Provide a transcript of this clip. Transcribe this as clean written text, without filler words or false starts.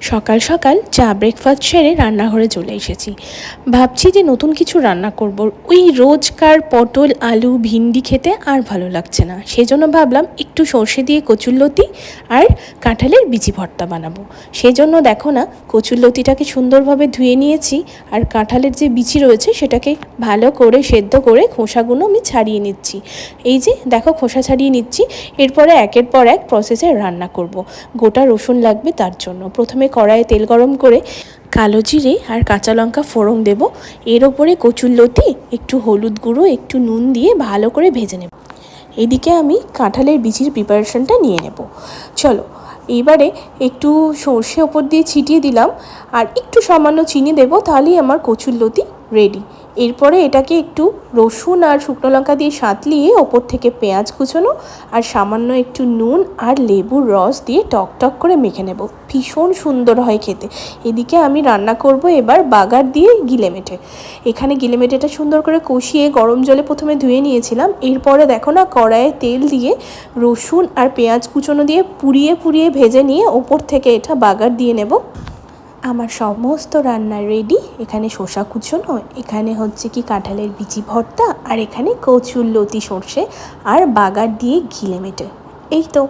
সকাল সকাল চা ব্রেকফাস্ট সেরে রান্নাঘরে চলে এসেছি। ভাবছি যে নতুন কিছু রান্না করব। ওই রোজকার পটল আলু ভিন্ডি খেতে আর ভালো লাগছে না, সেজন্য ভাবলাম একটু সর্ষে দিয়ে কচুরলতি আর কাঁঠালের বিচি ভর্তা বানাবো। সেজন্য দেখো না, কচুরলতিটাকে সুন্দরভাবে ধুয়ে নিয়েছি আর কাঁঠালের যে বিচি রয়েছে সেটাকে ভালো করে সেদ্ধ করে খোসাগুলো আমি ছাড়িয়ে নিচ্ছি। এই যে দেখো, খোসা ছাড়িয়ে নিচ্ছি। এরপরে একের পর এক প্রসেসে রান্না করব। গোটা রসুন লাগবে, তার জন্য প্রথমে কড়াইয়ে তেল গরম করে কালো জিরে আর কাঁচা লঙ্কা ফোড়ন দেব। এর ওপরে কচুরলতি, একটু হলুদ গুঁড়ো, একটু নুন দিয়ে ভালো করে ভেজে নেব। এদিকে আমি কাঁঠালের বিচির প্রিপারেশনটা নিয়ে নেব। চলো, এইবারে একটু সর্ষে ওপর দিয়ে ছিটিয়ে দিলাম আর একটু সামান্য চিনি দেব, তাহলেই আমার কচুরলতি রেডি। এরপরে এটাকে একটু রসুন আর শুকনো লঙ্কা দিয়ে সাঁতলিয়ে ওপর থেকে পেঁয়াজ কুচোনো আর সামান্য একটু নুন আর লেবুর রস দিয়ে টক টক করে মেখে নেব। ভীষণ সুন্দর হয় খেতে। এদিকে আমি রান্না করব এবার বাগার দিয়ে গিলেমেটে। এখানে গিলেমেটেটা সুন্দর করে কষিয়ে গরম জলে প্রথমে ধুয়ে নিয়েছিলাম। এরপরে দেখো না, কড়াইয়ে তেল দিয়ে রসুন আর পেঁয়াজ কুচোনো দিয়ে পুড়িয়ে পুড়িয়ে ভেজে নিয়ে ওপর থেকে এটা বাগার দিয়ে নেব। আমার সমস্ত রান্না রেডি। এখানে শসা কুচোনো, এখানে হচ্ছে কি কাঁঠালের বিচি ভর্তা, আর এখানে কচুরলতি সর্ষে আর বাগার দিয়ে গিলেমেটে। এই তো।